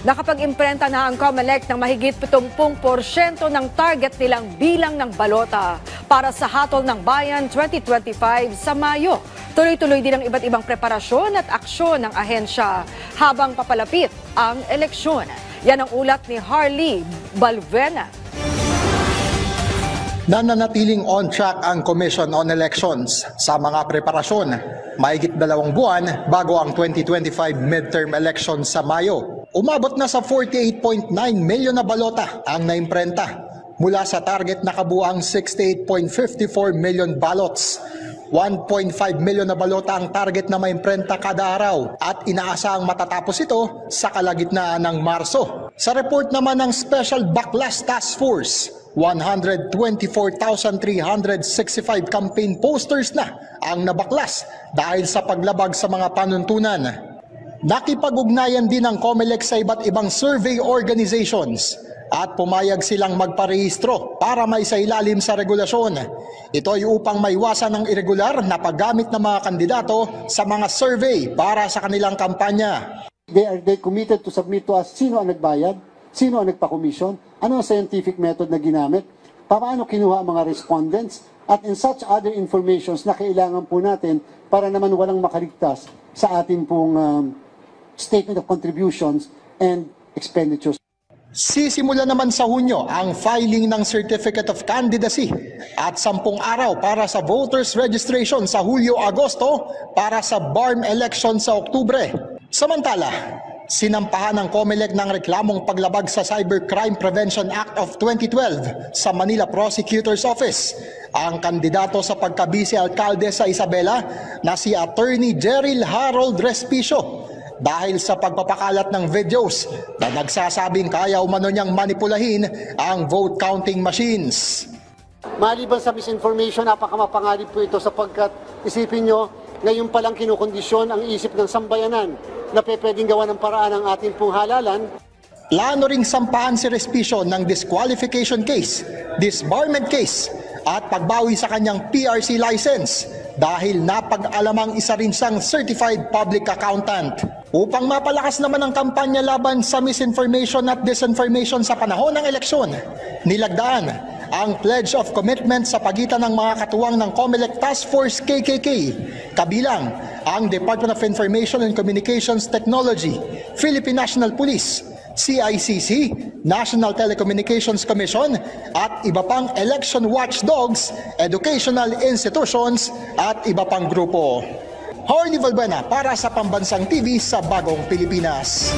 Nakapag-imprenta na ang COMELEC ng mahigit 70% ng target nilang bilang ng balota para sa Hatol ng Bayan 2025 sa Mayo. Tuloy-tuloy din ang iba't ibang preparasyon at aksyon ng ahensya habang papalapit ang eleksyon. Yan ang ulat ni Harley Balvena. Nananatiling on track ang Commission on Elections sa mga preparasyon. Mahigit 2 buwan bago ang 2025 midterm elections sa Mayo. Umabot na sa 48.9 milyon na balota ang naimprenta mula sa target na kabuang 68.54 million ballots. 1.5 milyon na balota ang target na maimprenta kada araw at inaasahang matatapos ito sa kalagitnaan ng Marso. Sa report naman ng Special Backlash Task Force, 124,365 campaign posters na ang nabaklas dahil sa paglabag sa mga panuntunan. Nakipag-ugnayan din ang COMELEC sa iba't ibang survey organizations at pumayag silang magparehistro para maisailalim sa regulasyon. Ito ay upang maiwasan ang irregular na paggamit ng mga kandidato sa mga survey para sa kanilang kampanya. They committed to submit to us sino ang nagbayad, sino ang nagpa-commission, ano ang scientific method na ginamit, paano kinuha ang mga respondents, at in such other informations na kailangan po natin para naman walang makaligtas sa ating pong statement of contributions and expenditures. Sisimula naman sa Hunyo ang filing ng Certificate of Candidacy at 10 araw para sa voters registration sa Hulyo-Agosto para sa BARM election sa Oktubre. Samantala, sinampahan ng COMELEC ng reklamong paglabag sa Cybercrime Prevention Act of 2012 sa Manila Prosecutor's Office ang kandidato sa pagka-vice-alkalde sa Isabela na si Attorney Jeril Harold Respicio dahil sa pagpapakalat ng videos na nagsasabing kaya umano niyang manipulahin ang vote counting machines. Maliban sa misinformation, napakamapangalip po ito sapagkat isipin nyo, ngayon palang kinukondisyon ang isip ng sambayanan na pwedeng gawa ng paraan ang ating pong halalan. Plano ring sampahan si Respicio ng disqualification case, disbarment case at pagbawi sa kanyang PRC license dahil napag-alamang isa rin siyang certified public accountant. Upang mapalakas naman ang kampanya laban sa misinformation at disinformation sa panahon ng eleksyon, nilagdaan ang Pledge of Commitment sa pagitan ng mga katuwang ng COMELEC Task Force KKK, kabilang ang Department of Information and Communications Technology, Philippine National Police, CICC, National Telecommunications Commission at iba pang election watchdogs, educational institutions at iba pang grupo. Harley Balvena para sa Pambansang TV sa Bagong Pilipinas.